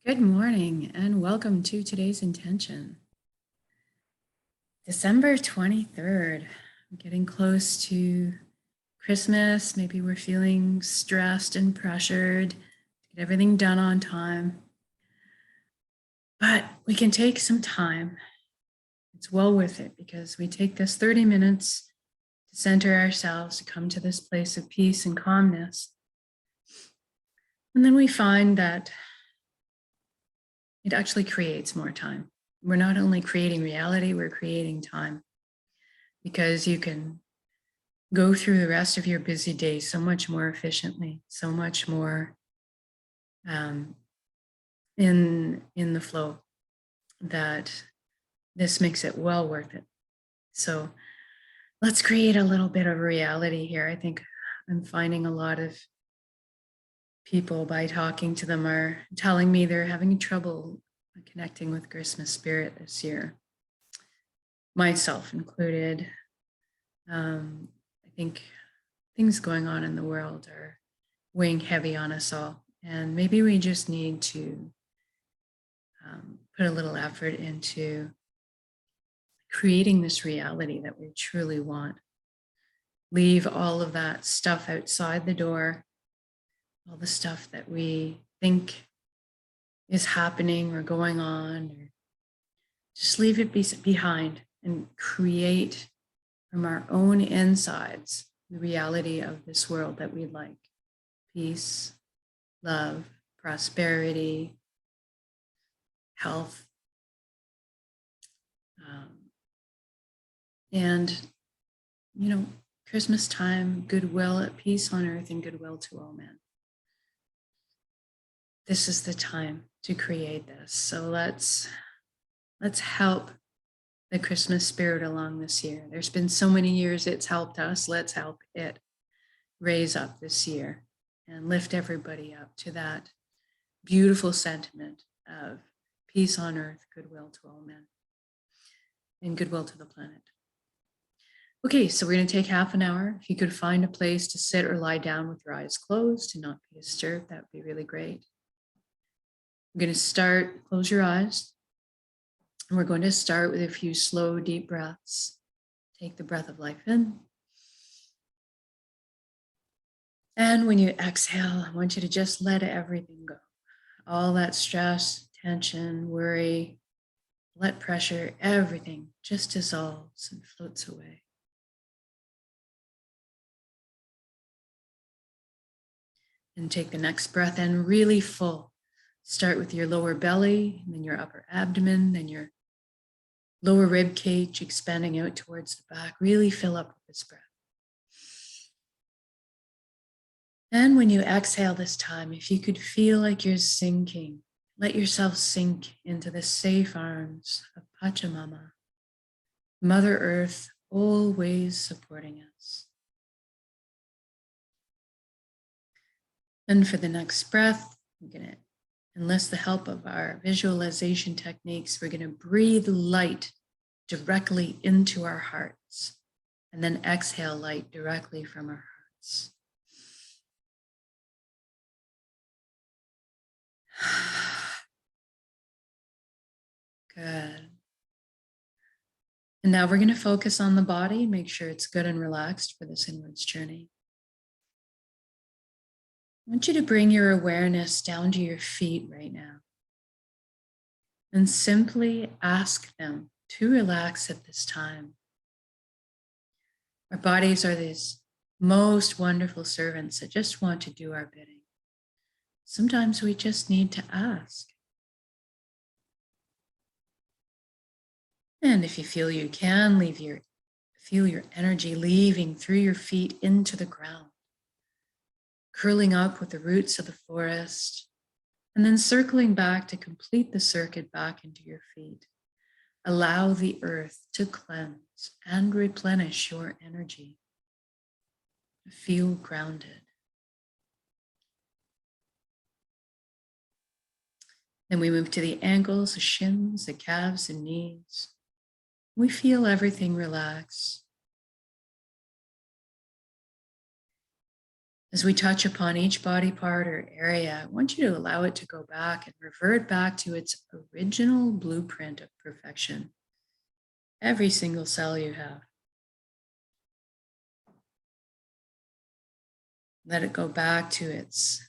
Good morning and welcome to today's intention. December 23rd, we're getting close to Christmas. Maybe we're feeling stressed and pressured to get everything done on time. But we can take some time. It's well worth it because we take this 30 minutes to center ourselves, to come to this place of peace and calmness. And then we find that it actually creates more time. We're not only creating reality, we're creating time, because you can go through the rest of your busy day so much more efficiently, so much more in the flow, that this makes it well worth it. So let's create a little bit of reality here. I think I'm finding a lot of people, by talking to them, are telling me they're having trouble connecting with Christmas spirit this year, myself included. I think things going on in the world are weighing heavy on us all, and maybe we just need to put a little effort into creating this reality that we truly want. Leave all of that stuff outside the door, all the stuff that we think is happening or going on, or just leave it behind and create from our own insides the reality of this world that we'd like. Peace, love, prosperity, health, and, Christmas time, goodwill, peace on earth, and goodwill to all men. This is the time to create this. So let's help the Christmas spirit along this year. There's been so many years it's helped us. Let's help it raise up this year and lift everybody up to that beautiful sentiment of peace on earth, goodwill to all men, and goodwill to the planet. Okay, so we're going to take half an hour. If you could find a place to sit or lie down with your eyes closed and not be disturbed, that would be really great. We're going to start, close your eyes. And we're going to start with a few slow, deep breaths. Take the breath of life in. And when you exhale, I want you to just let everything go. All that stress, tension, worry, blood pressure, everything just dissolves and floats away. And take the next breath in really full. Start with your lower belly, and then your upper abdomen, then your lower rib cage, expanding out towards the back. Really fill up with this breath. And when you exhale this time, if you could feel like you're sinking, let yourself sink into the safe arms of Pachamama, Mother Earth, always supporting us. And for the next breath, we're going to enlist the help of our visualization techniques. We're going to breathe light directly into our hearts, and then exhale light directly from our hearts. Good. And now we're going to focus on the body, make sure it's good and relaxed for this inwards journey. I want you to bring your awareness down to your feet right now and simply ask them to relax at this time. Our bodies are these most wonderful servants that just want to do our bidding. Sometimes we just need to ask. And if you feel you can, feel your energy leaving through your feet into the ground, curling up with the roots of the forest, and then circling back to complete the circuit back into your feet. Allow the earth to cleanse and replenish your energy. Feel grounded. Then we move to the ankles, the shins, the calves, and knees. We feel everything relax. As we touch upon each body part or area, I want you to allow it to go back and revert back to its original blueprint of perfection. Every single cell you have. Let it go back to its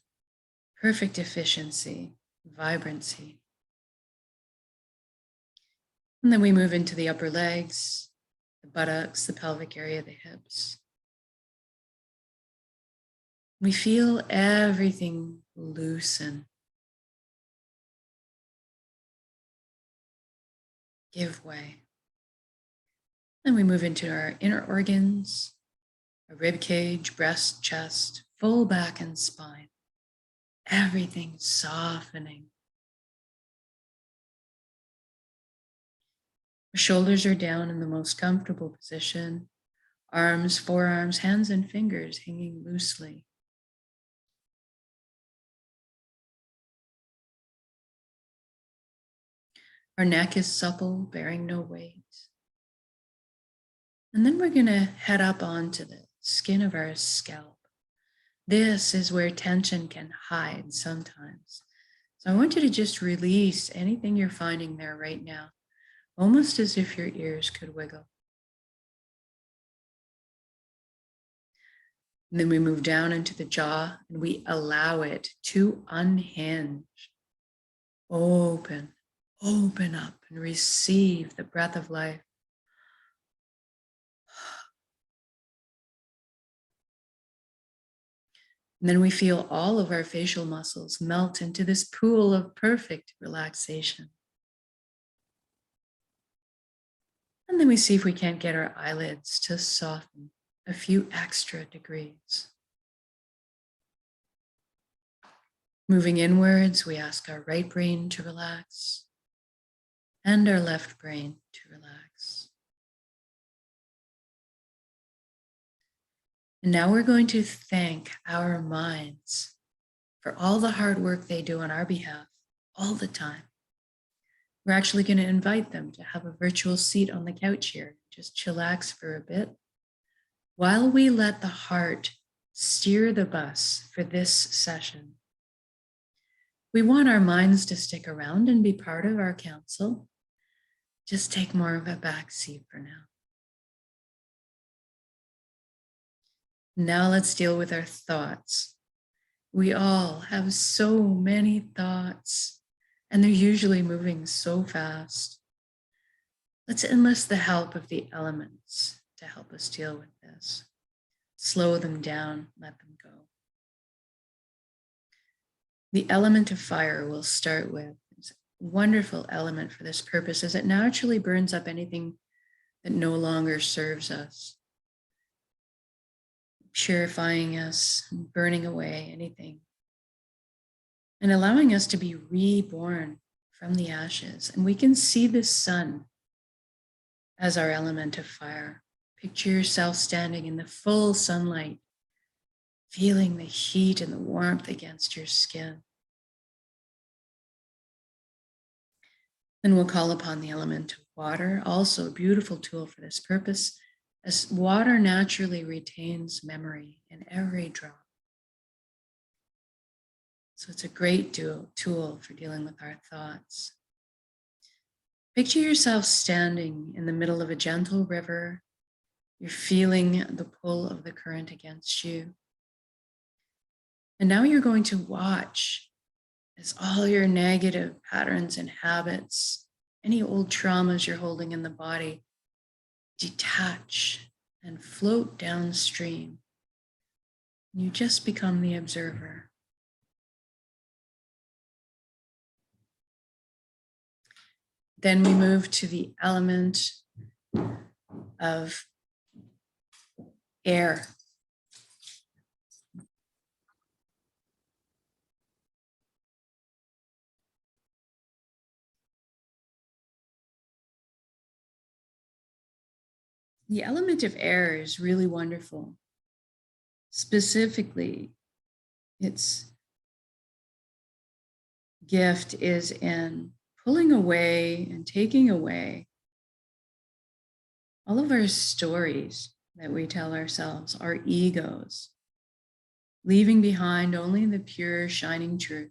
perfect efficiency, vibrancy. And then we move into the upper legs, the buttocks, the pelvic area, the hips. We feel everything loosen, give way. Then we move into our inner organs, our rib cage, breast, chest, full back and spine. Everything softening. Our shoulders are down in the most comfortable position. Arms, forearms, hands, and fingers hanging loosely. Our neck is supple, bearing no weight. And then we're going to head up onto the skin of our scalp. This is where tension can hide sometimes. So I want you to just release anything you're finding there right now, almost as if your ears could wiggle. And then we move down into the jaw and we allow it to unhinge. Open up and receive the breath of life. And then we feel all of our facial muscles melt into this pool of perfect relaxation. And then we see if we can't get our eyelids to soften a few extra degrees. Moving inwards, we ask our right brain to relax and our left brain to relax. And now we're going to thank our minds for all the hard work they do on our behalf all the time. We're actually going to invite them to have a virtual seat on the couch here. Just chillax for a bit while we let the heart steer the bus for this session. We want our minds to stick around and be part of our council. Just take more of a back seat for now. Now let's deal with our thoughts. We all have so many thoughts, and they're usually moving so fast. Let's enlist the help of the elements to help us deal with this. Slow them down, let them go. The element of fire we'll start with. It's a wonderful element for this purpose as it naturally burns up anything that no longer serves us, purifying us, burning away anything, and allowing us to be reborn from the ashes. And we can see the sun as our element of fire. Picture yourself standing in the full sunlight, feeling the heat and the warmth against your skin. Then we'll call upon the element of water, also a beautiful tool for this purpose, as water naturally retains memory in every drop. So it's a great tool for dealing with our thoughts. Picture yourself standing in the middle of a gentle river. You're feeling the pull of the current against you. And now you're going to watch as all your negative patterns and habits, any old traumas you're holding in the body, detach and float downstream. You just become the observer. Then we move to the element of air. The element of air is really wonderful. Specifically, its gift is in pulling away and taking away all of our stories that we tell ourselves, our egos. leaving behind only the pure, shining truth.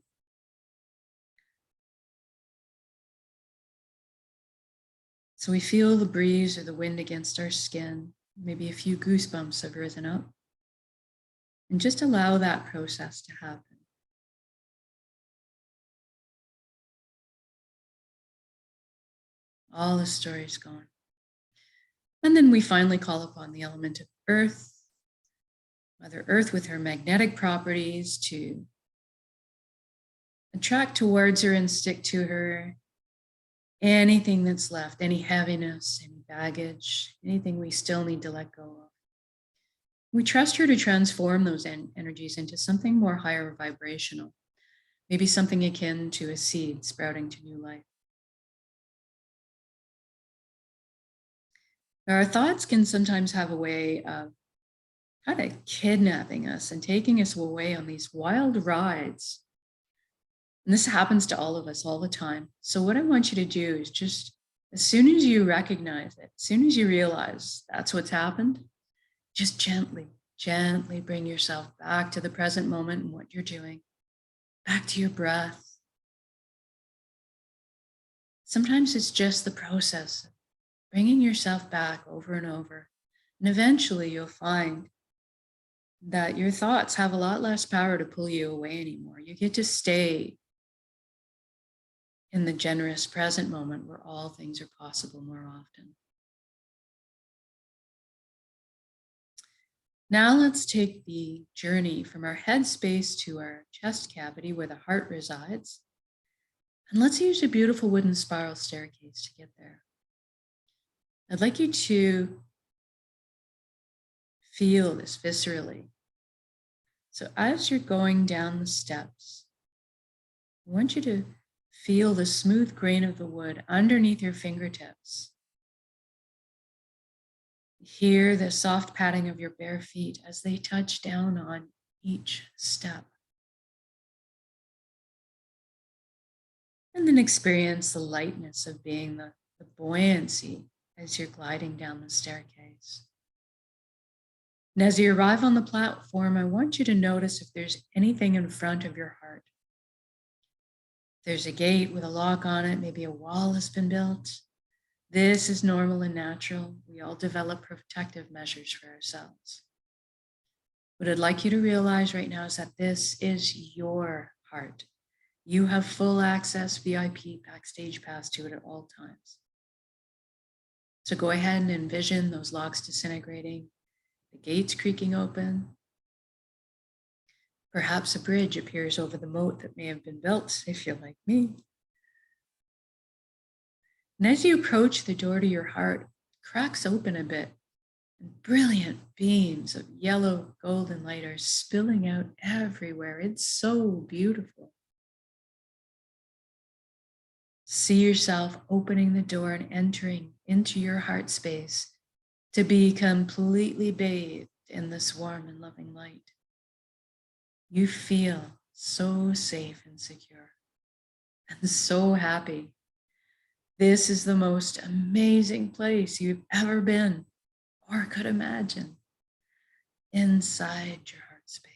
So we feel the breeze or the wind against our skin. Maybe a few goosebumps have risen up. And just allow that process to happen. All the stories gone. And then we finally call upon the element of earth, Mother Earth with her magnetic properties, to attract towards her and stick to her anything that's left, any heaviness, any baggage, anything we still need to let go of. We trust her to transform those energies into something more higher vibrational, maybe something akin to a seed sprouting to new life. Our thoughts can sometimes have a way of kind of kidnapping us and taking us away on these wild rides. And this happens to all of us all the time. So what I want you to do is just, as soon as you recognize it, as soon as you realize that's what's happened, just gently bring yourself back to the present moment and what you're doing, back to your breath. Sometimes it's just the process of bringing yourself back over and over. And eventually you'll find that your thoughts have a lot less power to pull you away anymore. You get to stay in the generous present moment where all things are possible more often. Now let's take the journey from our head space to our chest cavity where the heart resides. And let's use a beautiful wooden spiral staircase to get there. I'd like you to feel this viscerally. So as you're going down the steps, I want you to feel the smooth grain of the wood underneath your fingertips. Hear the soft patting of your bare feet as they touch down on each step. And then experience the lightness of being the buoyancy as you're gliding down the staircase. And as you arrive on the platform, I want you to notice if there's anything in front of your heart. If there's a gate with a lock on it, maybe a wall has been built. This is normal and natural. We all develop protective measures for ourselves. What I'd like you to realize right now is that this is your heart. You have full access, VIP, backstage pass to it at all times. So go ahead and envision those locks disintegrating, the gates creaking open. Perhaps a bridge appears over the moat that may have been built, if you're like me. And as you approach the door to your heart, it cracks open a bit, and brilliant beams of yellow golden light are spilling out everywhere. It's so beautiful. See yourself opening the door and entering into your heart space to be completely bathed in this warm and loving light. You feel so safe and secure and so happy. This is the most amazing place you've ever been or could imagine, inside your heart space.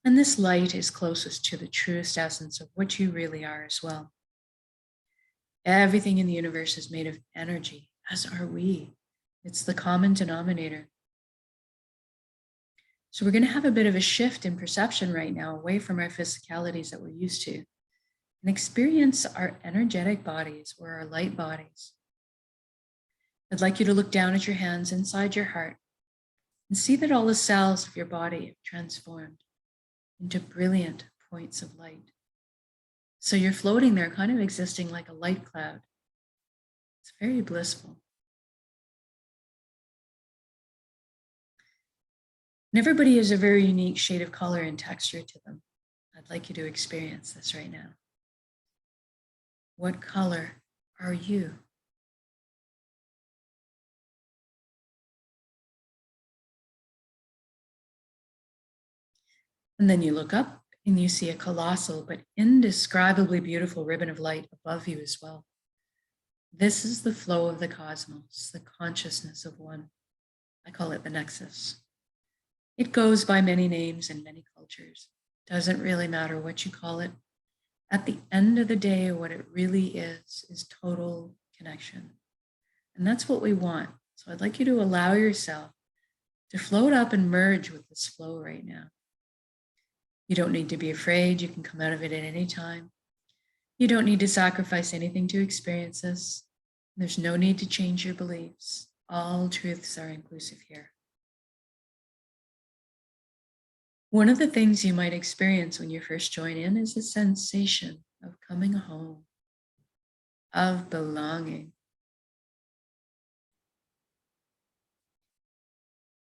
And this light is closest to the truest essence of what you really are as well. Everything in the universe is made of energy, as are we. It's the common denominator. So we're going to have a bit of a shift in perception right now, away from our physicalities that we're used to, and experience our energetic bodies or our light bodies. I'd like you to look down at your hands inside your heart and see that all the cells of your body have transformed into brilliant points of light. So you're floating there, kind of existing like a light cloud. It's very blissful. And everybody has a very unique shade of color and texture to them. I'd like you to experience this right now. What color are you? And then you look up and you see a colossal but indescribably beautiful ribbon of light above you as well. This is the flow of the cosmos, the consciousness of one. I call it the nexus. It goes by many names in many cultures. Doesn't really matter what you call it. At the end of the day, what it really is total connection. And that's what we want. So I'd like you to allow yourself to float up and merge with this flow right now. You don't need to be afraid. You can come out of it at any time. You don't need to sacrifice anything to experience this. There's no need to change your beliefs. All truths are inclusive here. One of the things you might experience when you first join in is a sensation of coming home, of belonging.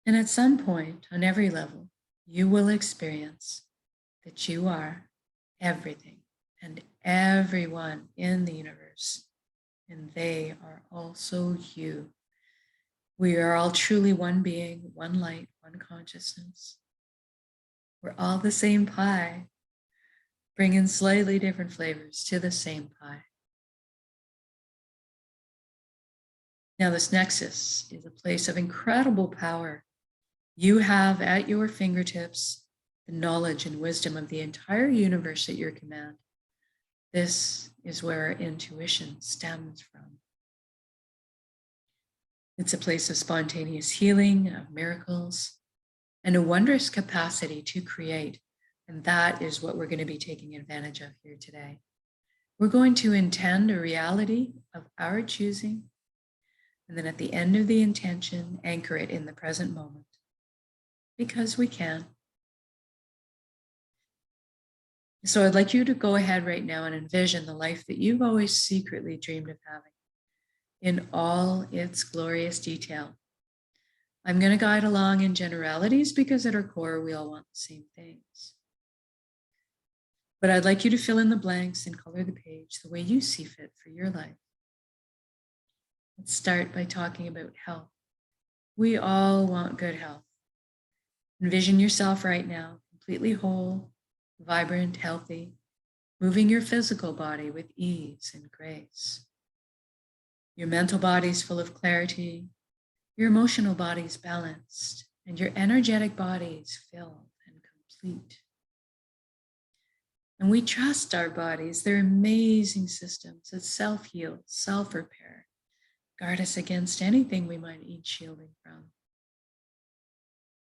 And at some point, on every level, you will experience that you are everything and everyone in the universe, and they are also you. We are all truly one being, one light, one consciousness. We're all the same pie, bringing slightly different flavors to the same pie. Now, this nexus is a place of incredible power. You have at your fingertips the knowledge and wisdom of the entire universe at your command. This is where our intuition stems from. It's a place of spontaneous healing, of miracles, and a wondrous capacity to create. And that is what we're going to be taking advantage of here today. We're going to intend a reality of our choosing, and then at the end of the intention, anchor it in the present moment, because we can. So I'd like you to go ahead right now and envision the life that you've always secretly dreamed of having in all its glorious detail. I'm going to guide along in generalities because at our core, we all want the same things. But I'd like you to fill in the blanks and color the page the way you see fit for your life. Let's start by talking about health. We all want good health. Envision yourself right now, completely whole, vibrant, healthy, moving your physical body with ease and grace. Your mental body is full of clarity, your emotional body is balanced, and your energetic body is filled and complete. And we trust our bodies. They're amazing systems that self-heal, self-repair, guard us against anything we might need shielding from.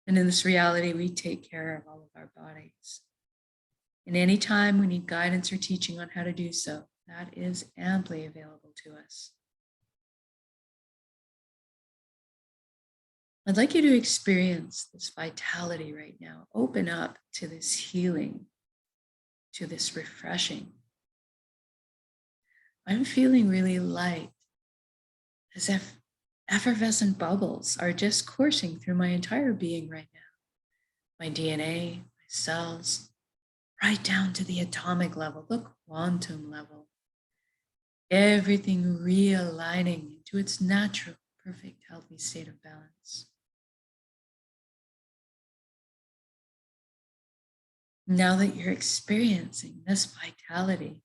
And in this reality, we take care of all of our bodies. And anytime we need guidance or teaching on how to do so, that is amply available to us. I'd like you to experience this vitality right now. Open up to this healing, to this refreshing. I'm feeling really light, as if effervescent bubbles are just coursing through my entire being right now. My DNA, my cells, right down to the atomic level, the quantum level. Everything realigning into its natural, perfect, healthy state of balance. Now that you're experiencing this vitality,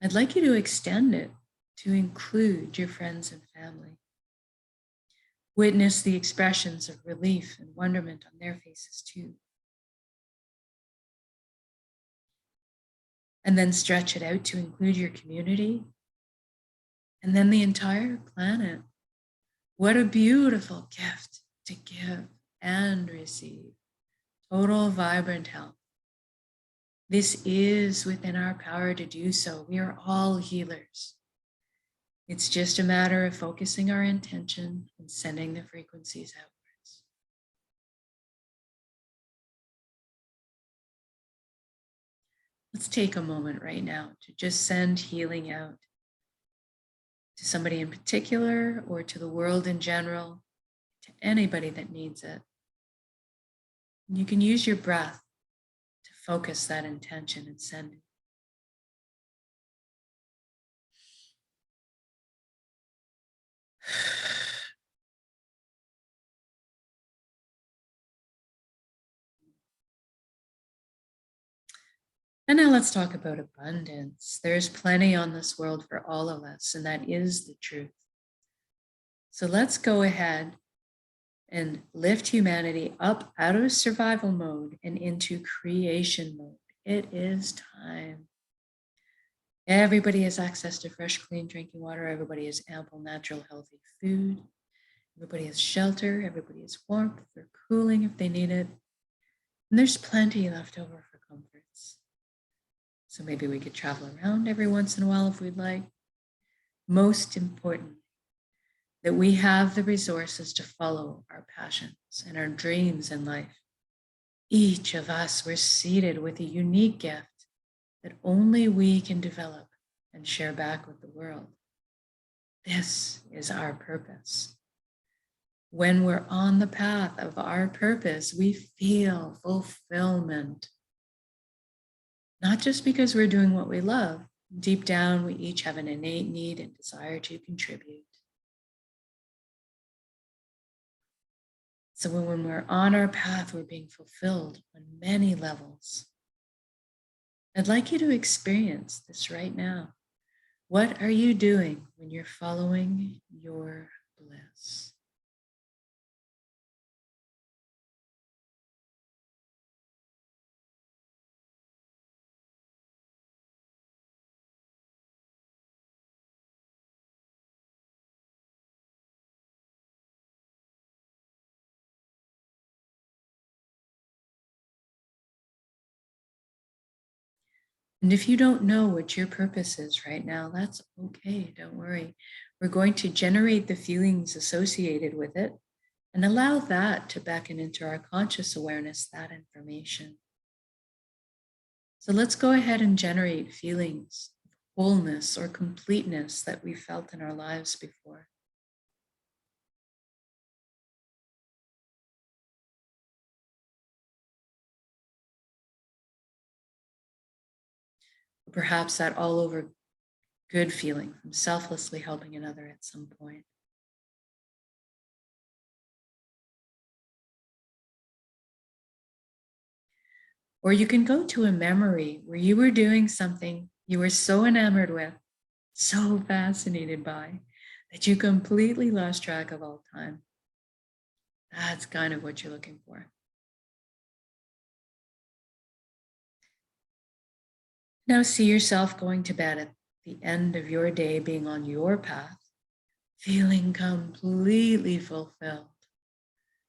I'd like you to extend it to include your friends and family. Witness the expressions of relief and wonderment on their faces too. And then stretch it out to include your community and then the entire planet. What a beautiful gift to give and receive. Total vibrant health. This is within our power to do so. We are all healers. It's just a matter of focusing our intention and sending the frequencies outwards. Let's take a moment right now to just send healing out to somebody in particular or to the world in general, to anybody that needs it. You can use your breath to focus that intention and send it. And now let's talk about abundance. There's plenty on this world for all of us, and that is the truth. So let's go ahead and lift humanity up out of survival mode and into creation mode. It is time. Everybody has access to fresh, clean drinking water. Everybody has ample, natural, healthy food. Everybody has shelter. Everybody has warmth or cooling if they need it. And there's plenty left over for comforts. So maybe we could travel around every once in a while if we'd like. Most important, that we have the resources to follow our passions and our dreams in life. Each of us were seated with a unique gift that only we can develop and share back with the world. This is our purpose. When we're on the path of our purpose, we feel fulfillment. Not just because we're doing what we love. Deep down, we each have an innate need and desire to contribute. So when we're on our path, we're being fulfilled on many levels. I'd like you to experience this right now. What are you doing when you're following your bliss? And if you don't know what your purpose is right now, that's okay. Don't worry. We're going to generate the feelings associated with it and allow that to beckon into our conscious awareness, that information. So let's go ahead and generate feelings of wholeness or completeness that we felt in our lives before. Perhaps that all over good feeling from selflessly helping another at some point. Or you can go to a memory where you were doing something you were so enamored with, so fascinated by, that you completely lost track of all time. That's kind of what you're looking for. Now see yourself going to bed at the end of your day, being on your path, feeling completely fulfilled,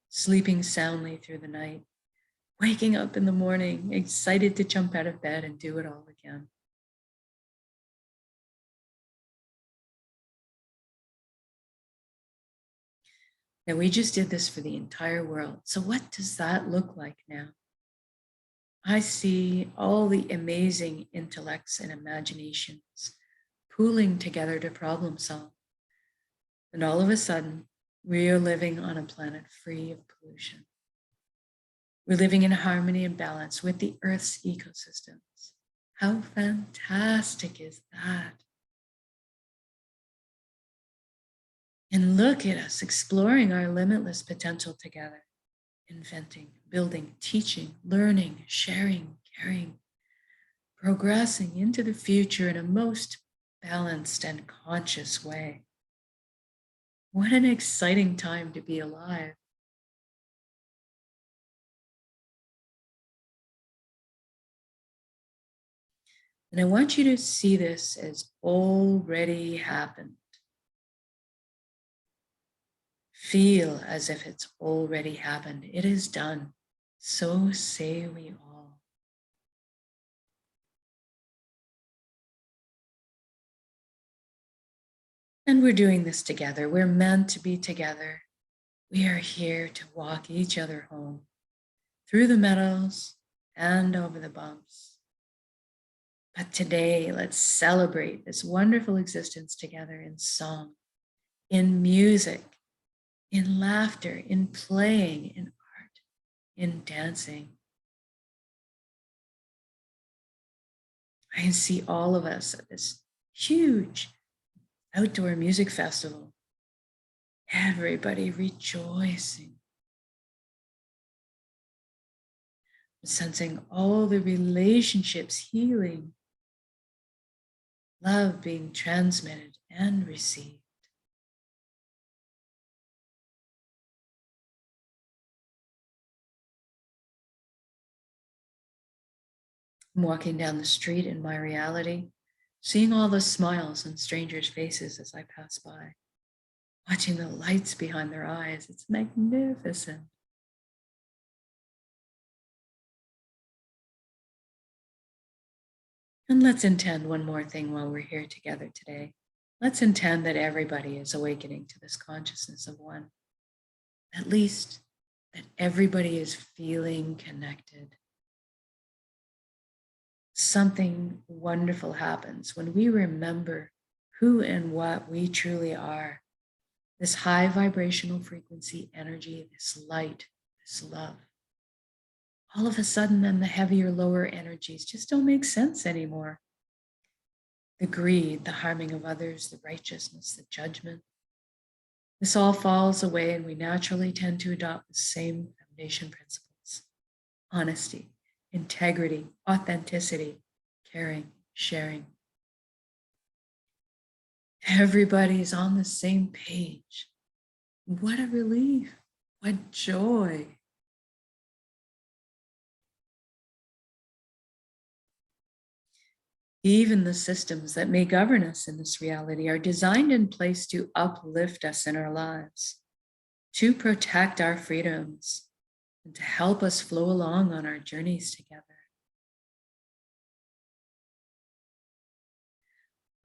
sleeping soundly through the night, waking up in the morning, excited to jump out of bed and do it all again. Now, we just did this for the entire world. So what does that look like now? I see all the amazing intellects and imaginations pooling together to problem solve. And all of a sudden, we are living on a planet free of pollution. We're living in harmony and balance with the Earth's ecosystems. How fantastic is that? And look at us exploring our limitless potential together, inventing, building, teaching, learning, sharing, caring, progressing into the future in a most balanced and conscious way. What an exciting time to be alive. And I want you to see this as already happened. Feel as if it's already happened. It is done. So say we all. And we're doing this together. We're meant to be together. We are here to walk each other home through the meadows and over the bumps. But today, let's celebrate this wonderful existence together in song, in music, in laughter, in playing, in art, in dancing. I can see all of us at this huge outdoor music festival. Everybody rejoicing. Sensing all the relationships healing, love being transmitted and received. I'm walking down the street in my reality, seeing all the smiles on strangers' faces as I pass by, watching the lights behind their eyes. It's magnificent. And let's intend one more thing while we're here together today. Let's intend that everybody is awakening to this consciousness of one. At least that everybody is feeling connected. Something wonderful happens when we remember who and what we truly are. This high vibrational frequency energy, this light, this love. All of a sudden, then the heavier, lower energies just don't make sense anymore. The greed, the harming of others, the righteousness, the judgment. This all falls away, and we naturally tend to adopt the same foundation principles: honesty, integrity, authenticity, caring, sharing. Everybody's on the same page. What a relief. What joy. Even the systems that may govern us in this reality are designed in place to uplift us in our lives, to protect our freedoms, and to help us flow along on our journeys together.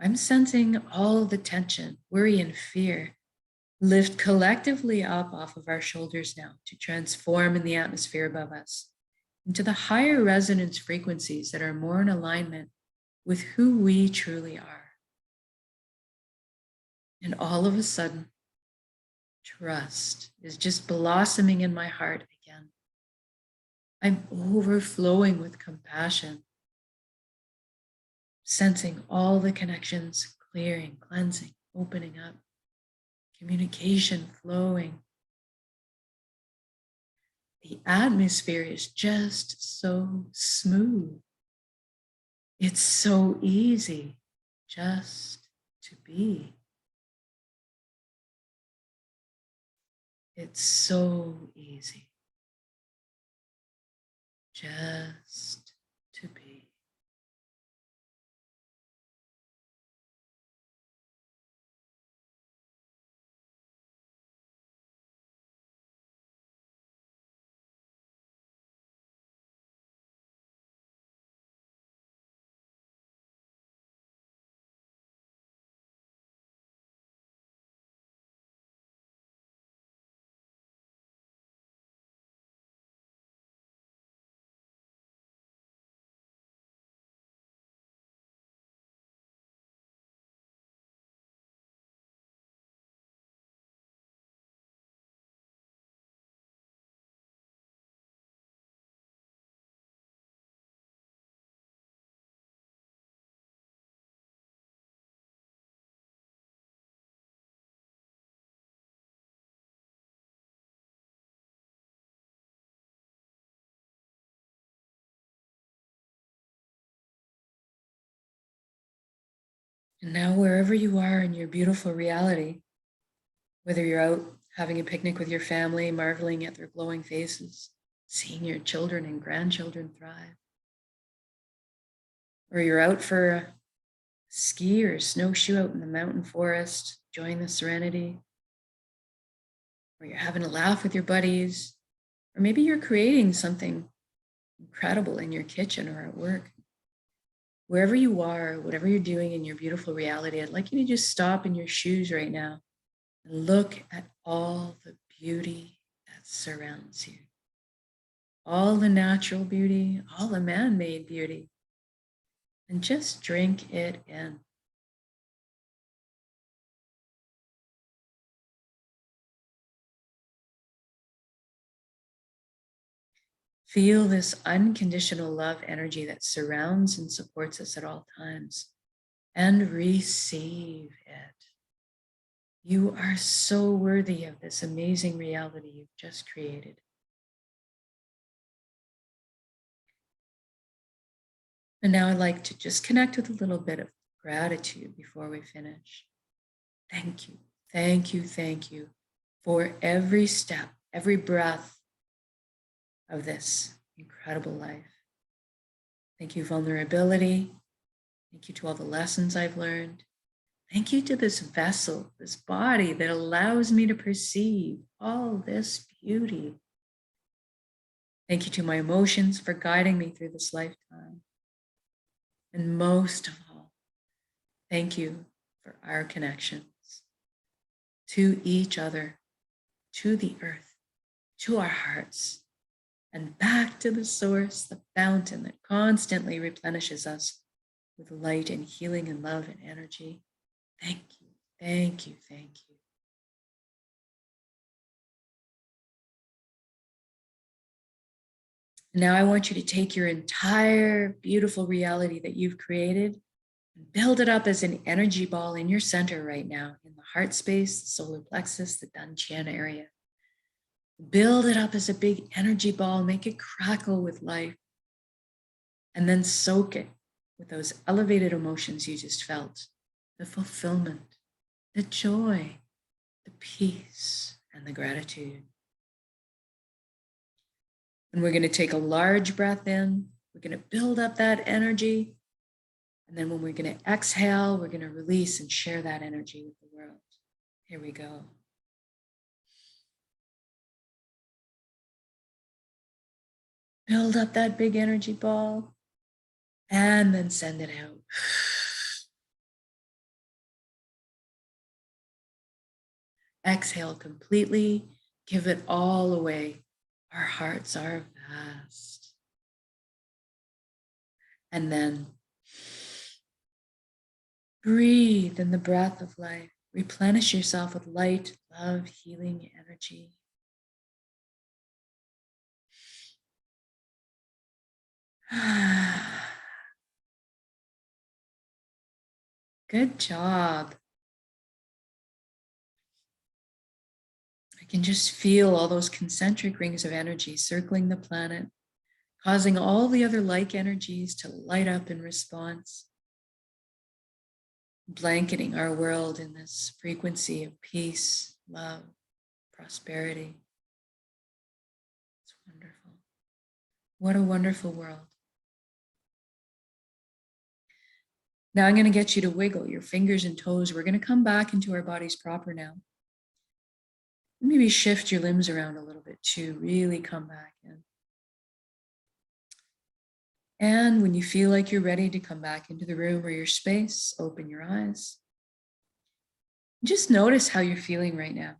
I'm sensing all the tension, worry, and fear lift collectively up off of our shoulders now to transform in the atmosphere above us into the higher resonance frequencies that are more in alignment with who we truly are. And all of a sudden, trust is just blossoming in my heart again. I'm overflowing with compassion, sensing all the connections clearing, cleansing, opening up, communication flowing. The atmosphere is just so smooth. It's so easy just to be. It's so easy just to be. And now, wherever you are in your beautiful reality, whether you're out having a picnic with your family, marveling at their glowing faces, seeing your children and grandchildren thrive, or you're out for a ski or snowshoe out in the mountain forest, enjoying the serenity, or you're having a laugh with your buddies, or maybe you're creating something incredible in your kitchen or at work. Wherever you are, whatever you're doing in your beautiful reality, I'd like you to just stop in your shoes right now and look at all the beauty that surrounds you. All the natural beauty, all the man-made beauty, and just drink it in. Feel this unconditional love energy that surrounds and supports us at all times, and receive it. You are so worthy of this amazing reality you've just created. And now I'd like to just connect with a little bit of gratitude before we finish. Thank you, thank you, thank you for every step, every breath of this incredible life. Thank you, vulnerability. Thank you to all the lessons I've learned. Thank you to this vessel, this body that allows me to perceive all this beauty. Thank you to my emotions for guiding me through this lifetime. And most of all, thank you for our connections to each other, to the earth, to our hearts, and back to the source, the fountain that constantly replenishes us with light and healing and love and energy. Thank you, thank you, thank you. Now I want you to take your entire beautiful reality that you've created and build it up as an energy ball in your center right now, in the heart space, the solar plexus, the Dantian area. Build it up as a big energy ball, make it crackle with life, and then soak it with those elevated emotions you just felt, the fulfillment, the joy, the peace, and the gratitude. And we're going to take a large breath in. We're going to build up that energy. And then when we're going to exhale, we're going to release and share that energy with the world. Here we go. Build up that big energy ball and then send it out. Exhale completely. Give it all away. Our hearts are vast. And then breathe in the breath of life. Replenish yourself with light, love, healing, energy. Good job. I can just feel all those concentric rings of energy circling the planet, causing all the other like energies to light up in response, blanketing our world in this frequency of peace, love, prosperity. It's wonderful. What a wonderful world. Now I'm going to get you to wiggle your fingers and toes. We're going to come back into our bodies proper now. Maybe shift your limbs around a little bit too, really come back in. And when you feel like you're ready to come back into the room or your space, open your eyes. Just notice how you're feeling right now.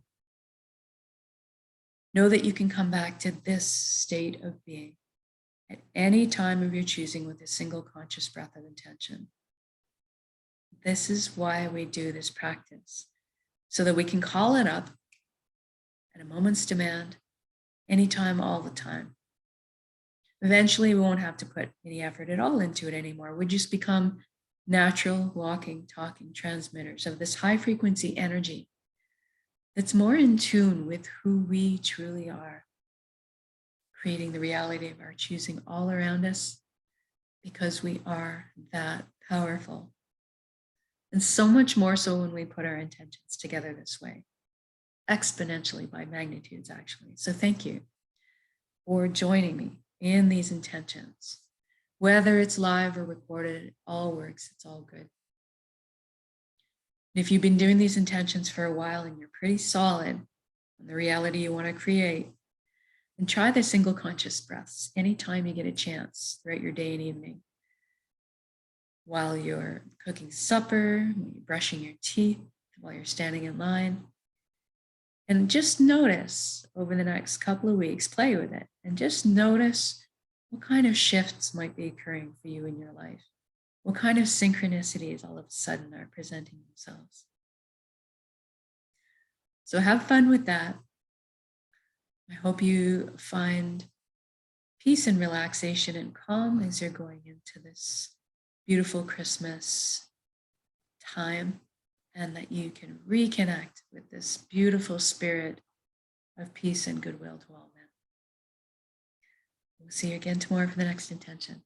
Know that you can come back to this state of being at any time of your choosing with a single conscious breath of intention. This is why we do this practice, so that we can call it up at a moment's demand, anytime, all the time. Eventually, we won't have to put any effort at all into it anymore. We just become natural, walking, talking transmitters of this high frequency energy that's more in tune with who we truly are, creating the reality of our choosing all around us, because we are that powerful. And so much more so when we put our intentions together this way, exponentially by magnitudes, actually. So thank you for joining me in these intentions. Whether it's live or recorded, it all works. It's all good. And if you've been doing these intentions for a while and you're pretty solid on the reality you want to create, then try the single conscious breaths anytime you get a chance throughout your day and evening. While you're cooking supper, when you're brushing your teeth, while you're standing in line. And just notice over the next couple of weeks, play with it, and just notice what kind of shifts might be occurring for you in your life. What kind of synchronicities all of a sudden are presenting themselves. So have fun with that. I hope you find peace and relaxation and calm as you're going into this beautiful Christmas time, and that you can reconnect with this beautiful spirit of peace and goodwill to all men. We'll see you again tomorrow for the next intention.